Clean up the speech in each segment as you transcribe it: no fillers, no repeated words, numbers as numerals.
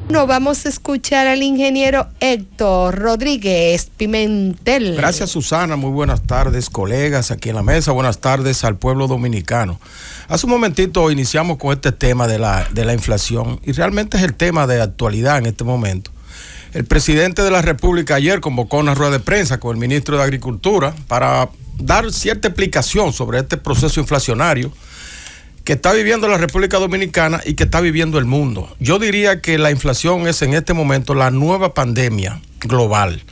No, vamos a escuchar al ingeniero Héctor Rodríguez Pimentel. Gracias, Susana. Muy buenas tardes, colegas aquí en la mesa. Buenas tardes al pueblo dominicano. Hace un momentito iniciamos con este tema de la inflación y realmente es el tema de actualidad en este momento. El presidente de la República ayer convocó una rueda de prensa con el ministro de Agricultura para dar cierta explicación sobre este proceso inflacionario que está viviendo la República Dominicana y que está viviendo el mundo. Yo diría que la inflación es en este momento la nueva pandemia global.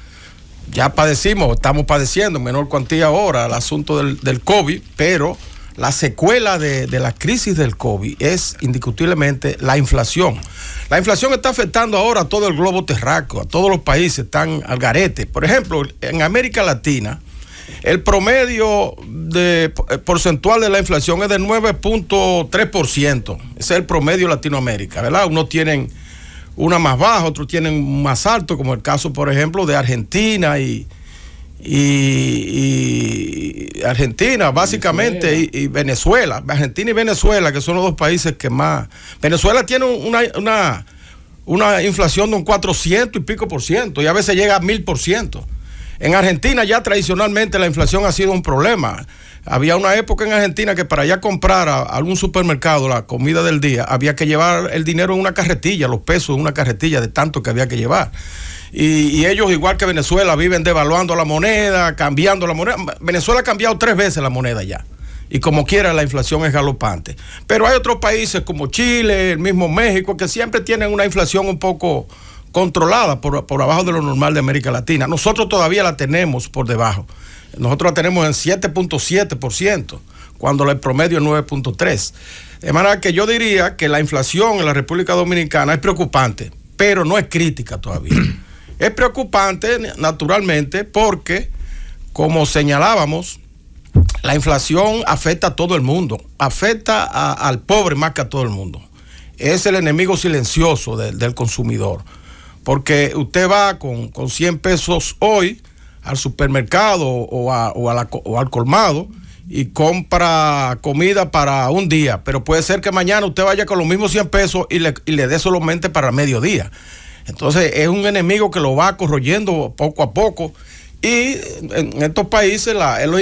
Ya estamos padeciendo en menor cuantía ahora el asunto del COVID, pero la secuela de la crisis del COVID es indiscutiblemente la inflación. La inflación está afectando ahora a todo el globo terráqueo, a todos los países, están al garete. Por ejemplo, en América Latina, el promedio porcentual de la inflación es de 9.3%. Ese es el promedio de Latinoamérica, ¿verdad? Unos tienen una más baja, otros tienen más alto, como el caso, por ejemplo, de Argentina y Argentina, básicamente, y Venezuela. Argentina y Venezuela, que son los dos países que más... Venezuela tiene una inflación de un 400 y pico por ciento, y a veces llega a 1000%. En Argentina ya tradicionalmente la inflación ha sido un problema. Había una época en Argentina que para ya comprar a algún supermercado la comida del día había que llevar el dinero en una carretilla, los pesos en una carretilla de tanto que había que llevar. Y ellos, igual que Venezuela, viven devaluando la moneda, cambiando la moneda. Venezuela ha cambiado 3 veces la moneda ya. Y como quiera la inflación es galopante. Pero hay otros países como Chile, el mismo México, que siempre tienen una inflación un poco controlada por abajo de lo normal de América Latina. Nosotros todavía la tenemos por debajo. Nosotros la tenemos en 7.7%, cuando el promedio es 9.3%. De manera que yo diría que la inflación en la República Dominicana es preocupante, pero no es crítica todavía. Es preocupante, naturalmente, porque, como señalábamos, la inflación afecta a todo el mundo, afecta al pobre más que a todo el mundo. Es el enemigo silencioso del consumidor. Porque usted va con 100 pesos hoy al supermercado o al colmado y compra comida para un día, pero puede ser que mañana usted vaya con los mismos 100 pesos y le dé solamente para mediodía. Entonces es un enemigo que lo va corroyendo poco a poco, y en estos países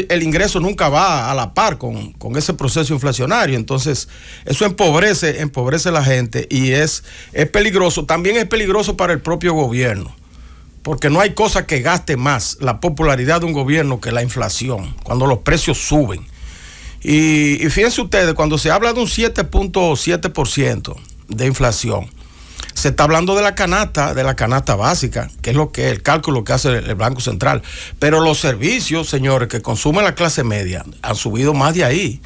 el ingreso nunca va a la par con ese proceso inflacionario. Entonces eso empobrece a la gente y es peligroso. También es peligroso para el propio gobierno, porque no hay cosa que gaste más la popularidad de un gobierno que la inflación, cuando los precios suben. Y fíjense ustedes, cuando se habla de un 7.7% de inflación, se está hablando de la canasta básica, que es el cálculo que hace el Banco Central. Pero los servicios, señores, que consume la clase media han subido más de ahí.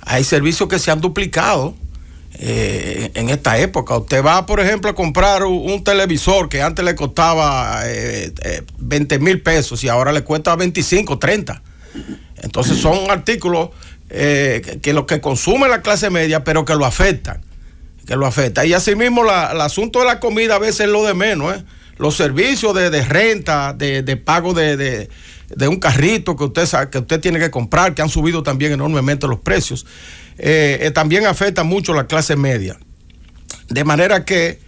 Hay servicios que se han duplicado en esta época. Usted va, por ejemplo, a comprar un televisor que antes le costaba 20,000 pesos y ahora le cuesta 25, 30. Entonces son artículos que lo que consume la clase media, pero que lo afectan. Y asimismo el asunto de la comida a veces es lo de menos, Los servicios de renta, de pago de un carrito que usted tiene que comprar, que han subido también enormemente los precios, también afecta mucho a la clase media. De manera que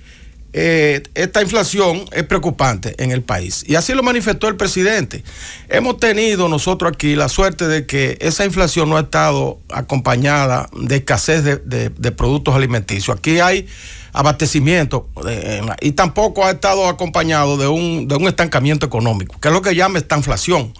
esta inflación es preocupante en el país. Y así lo manifestó el presidente. Hemos tenido nosotros aquí la suerte de que esa inflación no ha estado acompañada de escasez de productos alimenticios. Aquí hay abastecimiento y tampoco ha estado acompañado de un estancamiento económico, que es lo que llama estanflación.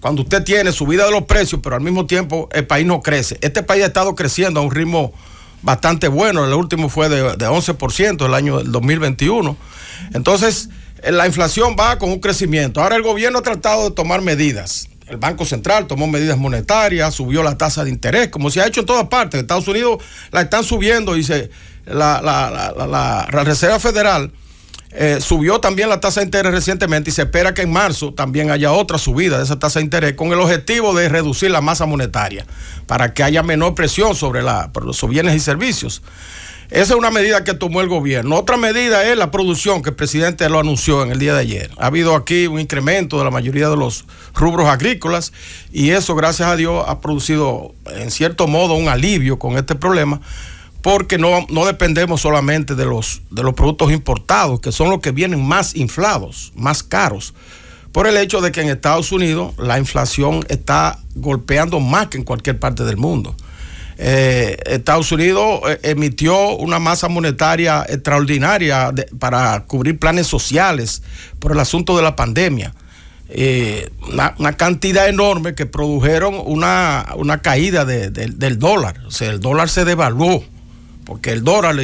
Cuando usted tiene subida de los precios, pero al mismo tiempo el país no crece. Este país ha estado creciendo a un ritmo bastante bueno. El último fue de 11% el año del 2021. Entonces, la inflación va con un crecimiento. Ahora el gobierno ha tratado de tomar medidas. El Banco Central tomó medidas monetarias, subió la tasa de interés, como se ha hecho en todas partes. En Estados Unidos la están subiendo y la Reserva Federal subió también la tasa de interés recientemente, y se espera que en marzo también haya otra subida de esa tasa de interés, con el objetivo de reducir la masa monetaria para que haya menor presión sobre los bienes y servicios. Esa es una medida que tomó el gobierno. Otra medida es la producción, que el presidente lo anunció en el día de ayer. Ha habido aquí un incremento de la mayoría de los rubros agrícolas, y eso, gracias a Dios, ha producido en cierto modo un alivio con este problema, porque no dependemos solamente de los productos importados, que son los que vienen más inflados, más caros, por el hecho de que en Estados Unidos la inflación está golpeando más que en cualquier parte del mundo. Estados Unidos emitió una masa monetaria extraordinaria para cubrir planes sociales por el asunto de la pandemia. Una cantidad enorme que produjeron una caída del dólar. O sea, el dólar se devaluó, porque el dólar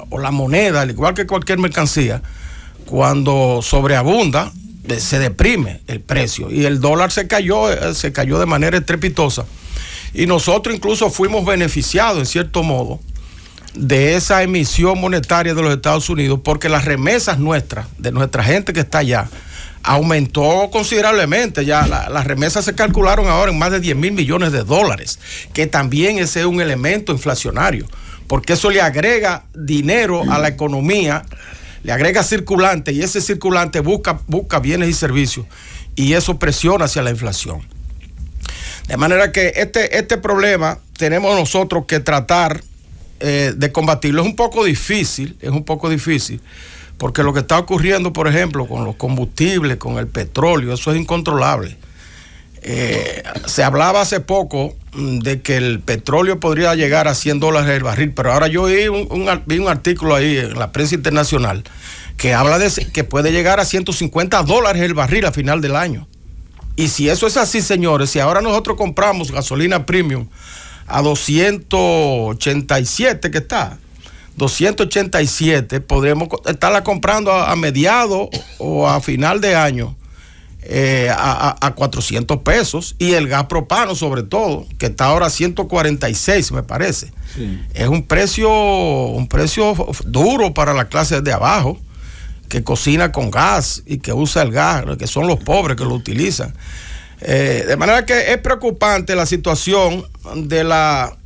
o la moneda, al igual que cualquier mercancía, cuando sobreabunda, se deprime el precio. Y el dólar se cayó de manera estrepitosa. Y nosotros incluso fuimos beneficiados, en cierto modo, de esa emisión monetaria de los Estados Unidos, porque las remesas nuestras, de nuestra gente que está allá, aumentó considerablemente. Ya las remesas se calcularon ahora en más de 10 mil millones de dólares, que también ese es un elemento inflacionario, porque eso le agrega dinero a la economía, le agrega circulante, y ese circulante busca bienes y servicios, y eso presiona hacia la inflación. De manera que este problema tenemos nosotros que tratar de combatirlo. Es un poco difícil, porque lo que está ocurriendo, por ejemplo, con los combustibles, con el petróleo, eso es incontrolable. Se hablaba hace poco de que el petróleo podría llegar a $100 el barril, pero ahora yo vi un artículo ahí en la prensa internacional que habla de que puede llegar a $150 el barril a final del año. Y si eso es así, señores, si ahora nosotros compramos gasolina premium a 287 que está, 287, podremos estarla comprando a mediados o a final de año a 400 pesos, y el gas propano sobre todo, que está ahora a 146 me parece. Sí. Es un precio duro para la clase de abajo, que cocina con gas y que usa el gas, que son los pobres que lo utilizan. De manera que es preocupante la situación de la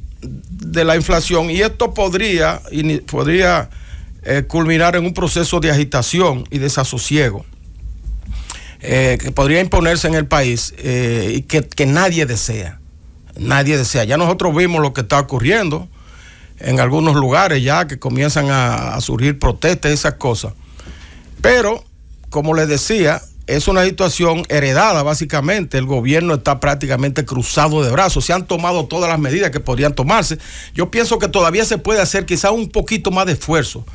inflación, y esto podría culminar en un proceso de agitación y desasosiego que podría imponerse en el país, y que nadie desea. Ya nosotros vimos lo que está ocurriendo en algunos lugares ya, que comienzan a surgir protestas y esas cosas. Pero, como les decía, es una situación heredada básicamente. El gobierno está prácticamente cruzado de brazos. Se han tomado todas las medidas que podrían tomarse. Yo pienso que todavía se puede hacer quizá un poquito más de esfuerzo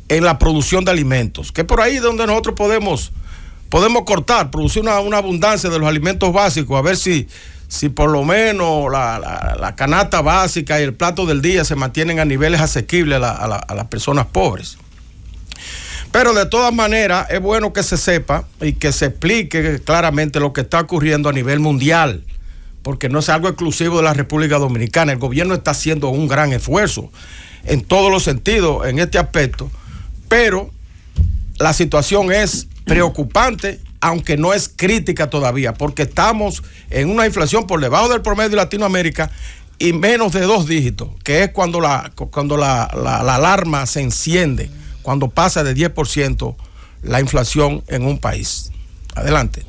en la producción de alimentos, que por ahí es donde nosotros podemos cortar, producir una abundancia de los alimentos básicos, a ver si por lo menos la canasta básica y el plato del día se mantienen a niveles asequibles a las personas pobres. Pero de todas maneras es bueno que se sepa y que se explique claramente lo que está ocurriendo a nivel mundial, porque no es algo exclusivo de la República Dominicana. El gobierno está haciendo un gran esfuerzo en todos los sentidos en este aspecto, pero la situación es preocupante, aunque no es crítica todavía, porque estamos en una inflación por debajo del promedio de Latinoamérica y menos de 2 dígitos, que es cuando la alarma se enciende, cuando pasa de 10% la inflación en un país. Adelante.